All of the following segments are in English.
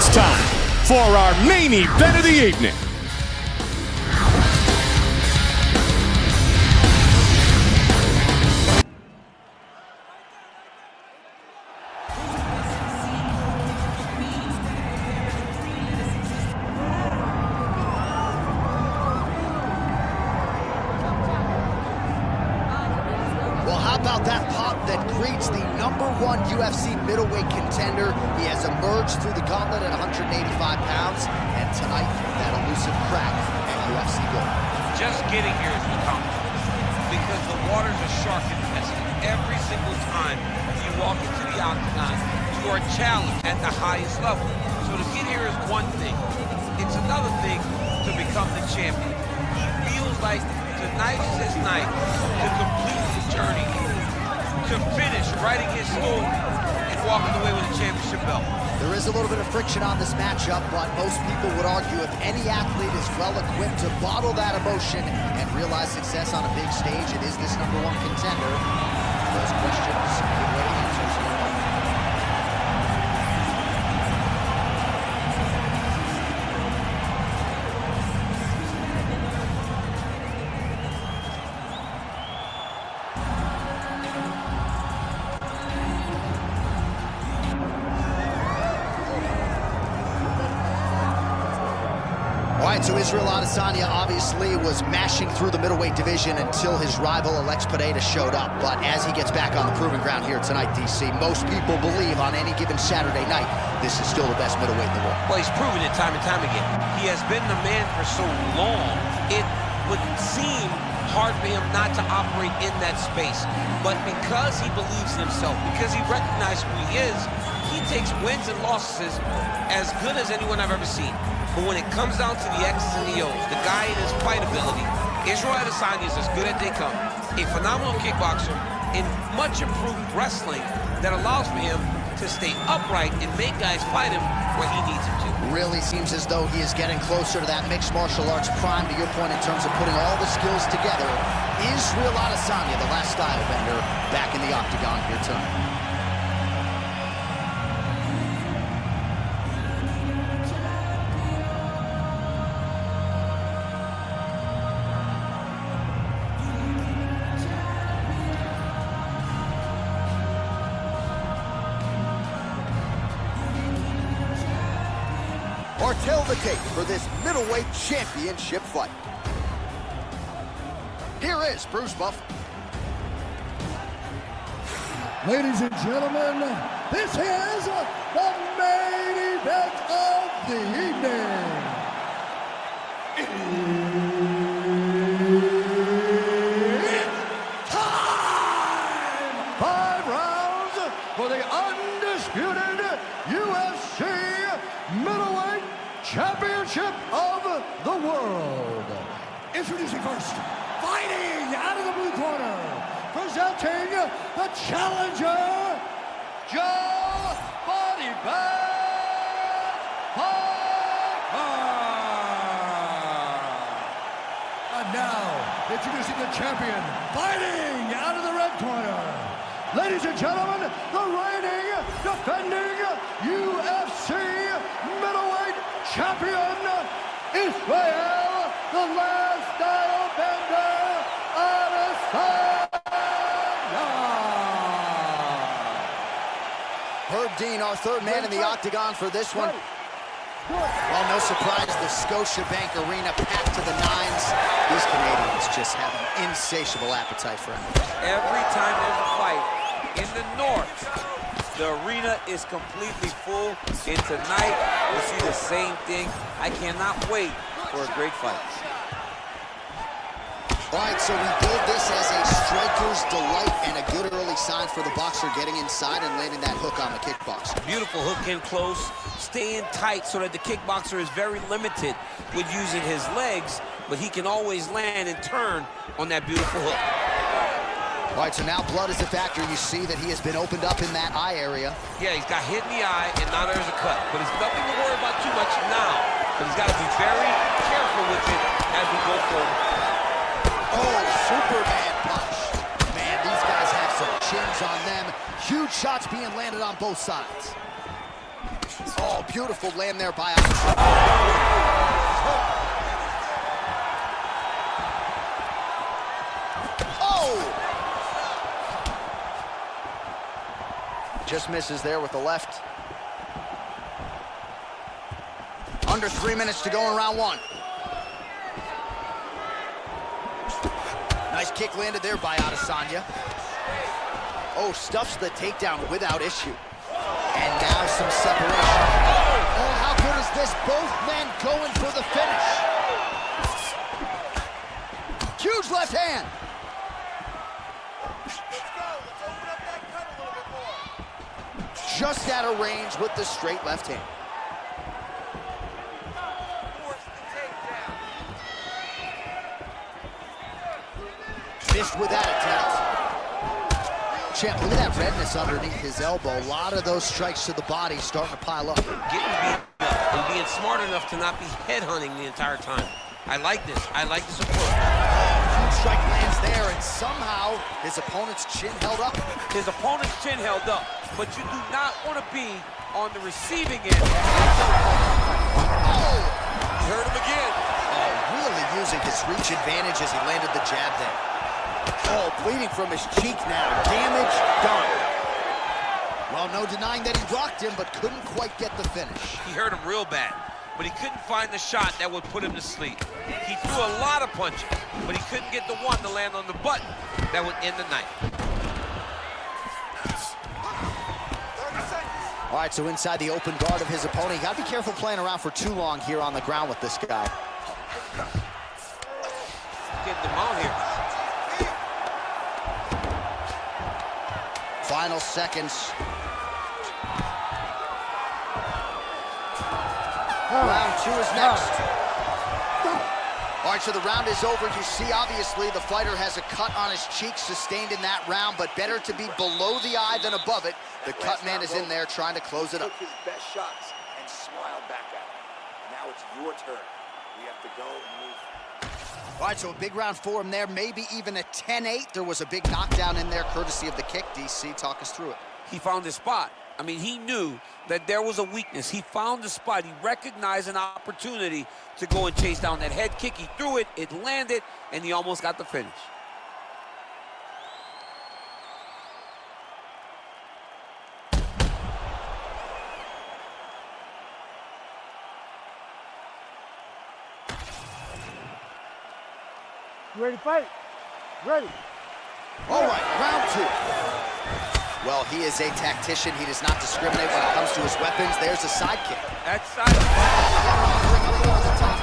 It's time for our main event of the evening. Well, how about that pop that greets the #1 UFC middleweight contender? He has emerged through the gauntlet at 185 pounds, and tonight, that elusive crack at UFC Gold. Just getting here is an accomplishment because the waters are shark infested. Every single time you walk into the octagon, you are challenged at the highest level. So to get here is one thing. It's another thing to become the champion. He feels like tonight is his night to complete his journey, to finish writing his story and walking away with a championship belt. There is a little bit of friction on this matchup, but most people would argue if any athlete is well equipped to bottle that emotion and realize success on a big stage, it is this #1 contender. Those questions give way to answers. All right, so Israel Adesanya obviously was mashing through the middleweight division until his rival Alex Pereira showed up. But as he gets back on the proving ground here tonight, DC, most people believe on any given Saturday night, this is still the best middleweight in the world. Well, he's proven it time and time again. He has been the man for so long, it would seem hard for him not to operate in that space. But because he believes in himself, because he recognizes who he is, he takes wins and losses as good as anyone I've ever seen. But when it comes down to the X's and the O's, the guy in his fight ability, Israel Adesanya is as good as they come. A phenomenal kickboxer in much improved wrestling that allows for him to stay upright and make guys fight him where he needs him to. Really seems as though he is getting closer to that mixed martial arts prime, to your point, in terms of putting all the skills together. Israel Adesanya, the last style bender, back in the octagon here tonight. Or tell the tape for this middleweight championship fight. Here is Bruce Buff. Ladies and gentlemen, this is the main event of the evening. It's time! 5 rounds for the undisputed UFC middleweight championship of the world. Introducing first, fighting out of the blue corner, presenting the challenger, Joe Body Bag Pyfer. And now, introducing the champion, fighting out of the red corner. Ladies and gentlemen, the reigning, defending UFC middleweight champion, Israel, the last style bender, Adesanya. Herb Dean, our third man in the octagon for this one. Well, no surprise, the Scotiabank Arena packed to the nines. These Canadians just have an insatiable appetite for him. Every time there's a fight in the north, the arena is completely full, and tonight we'll see the same thing. I cannot wait for a great fight. All right, so we build this as a striker's delight and a good early sign for the boxer getting inside and landing that hook on the kickboxer. Beautiful hook in close, staying tight so that the kickboxer is very limited with using his legs, but he can always land and turn on that beautiful hook. All right, so now blood is a factor. You see that he has been opened up in that eye area. Yeah, he's got hit in the eye, and now there's a cut. But it's nothing to worry about too much now. But he's got to be very careful with it as we go forward. Oh, Superman punch. Man, these guys have some chins on them. Huge shots being landed on both sides. Oh, beautiful land there by Adesanya. Oh! Just misses there with the left. Under 3 minutes to go in round one. Nice kick landed there by Adesanya. Oh, stuffs the takedown without issue. And now some separation. Oh, how good is this? Both men going for the finish. Huge left hand. Just out of range with the straight left hand. Missed with that attempt. Champ, look at that redness underneath his elbow. A lot of those strikes to the body starting to pile up. Getting beat up and being smart enough to not be headhunting the entire time. I like this. I like this approach. Huge strike lands there, and somehow his opponent's chin held up. His opponent's chin held up, but you do not want to be on the receiving end. Oh! You heard him again. Oh, really using his reach advantage as he landed the jab there. Oh, bleeding from his cheek now. Damage done. Well, no denying that he rocked him, but couldn't quite get the finish. He hurt him real bad, but he couldn't find the shot that would put him to sleep. He threw a lot of punches, but he couldn't get the one to land on the button that would end the night. All right, so inside the open guard of his opponent. You got to be careful playing around for too long here on the ground with this guy. Getting them out here. Final seconds. Round two is next. All right, so the round is over. You see, obviously, the fighter has a cut on his cheek sustained in that round, but better to be below the eye than above it. The cut man is in there trying to close it up. Took his best shots and smiled back at him. Now it's your turn. We have to go and move. All right, so a big round for him there, maybe even a 10-8. There was a big knockdown in there courtesy of the kick. DC, talk us through it. He found his spot. I mean, he knew that there was a weakness. He found the spot. He recognized an opportunity to go and chase down that head kick. He threw it, it landed, and he almost got the finish. You ready to fight? Ready. All right, round two. Well, he is a tactician. He does not discriminate when it comes to his weapons. There's a side kick. That's side.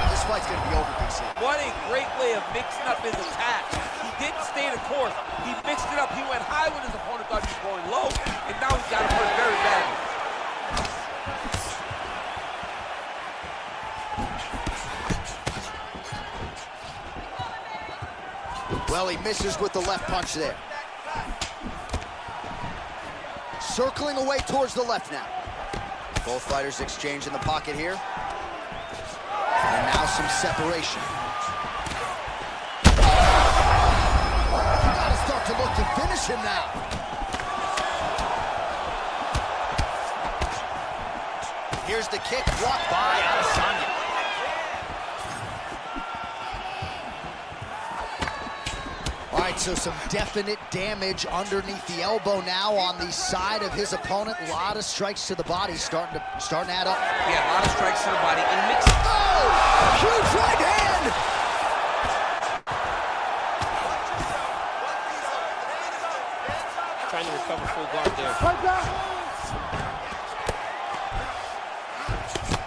This fight's going to be over, DC. What a great way of mixing up his attack. He didn't stay the course. He mixed it up. He went high when his opponent thought he was going low, and now he's got him hurt very badly. Well, he misses with the left punch there. Circling away towards the left now. Both fighters exchange in the pocket here. And now some separation. You gotta start to look to finish him now. Here's the kick blocked by Adesanya. All right, so some definite damage underneath the elbow now on the side of his opponent. A lot of strikes to the body starting to add up. Yeah, a lot of strikes to the body. And mix. Oh! Huge right hand! Trying to recover full guard there. Fight back.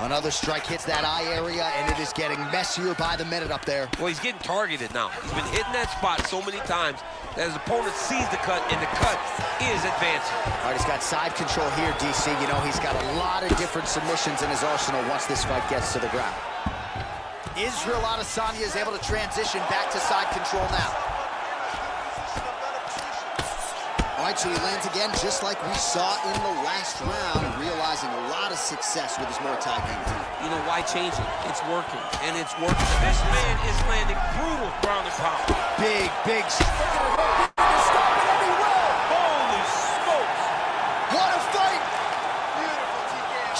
Another strike hits that eye area, and it is getting messier by the minute up there. Well, he's getting targeted now. He's been hitting that spot so many times that his opponent sees the cut, and the cut is advancing. All right, he's got side control here, DC. You know, he's got a lot of different submissions in his arsenal once this fight gets to the ground. Israel Adesanya is able to transition back to side control now. All right, so he lands again, just like we saw in the last round, realizing a lot of success with his Muay Thai game. You know, why change it? It's working, and it's working. This man is landing brutal ground and pound. Big. Holy smokes! What a fight!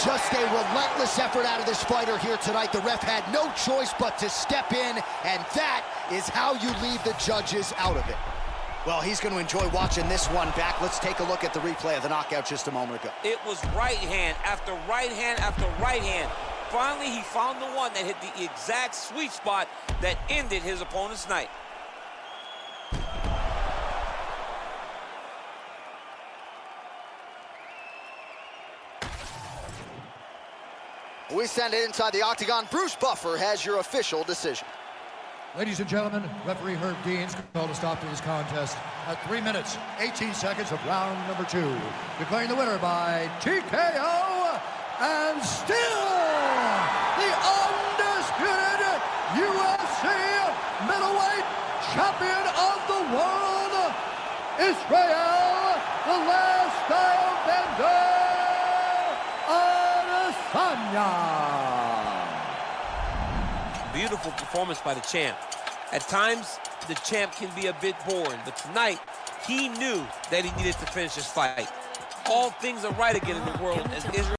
Just a relentless effort out of this fighter here tonight. The ref had no choice but to step in, and that is how you leave the judges out of it. Well, he's going to enjoy watching this one back. Let's take a look at the replay of the knockout just a moment ago. It was right hand after right hand after right hand. Finally, he found the one that hit the exact sweet spot that ended his opponent's night. We send it inside the octagon. Bruce Buffer has your official decision. Ladies and gentlemen, referee Herb Deans called a stop to this contest at 3 minutes, 18 seconds of round number 2. Declaring the winner by TKO, and still the undisputed UFC middleweight champion of the world, Israel, the last Airbender, Adesanya. Beautiful performance by the champ. At times, the champ can be a bit boring, but tonight, he knew that he needed to finish his fight. All things are right again in the world as Israel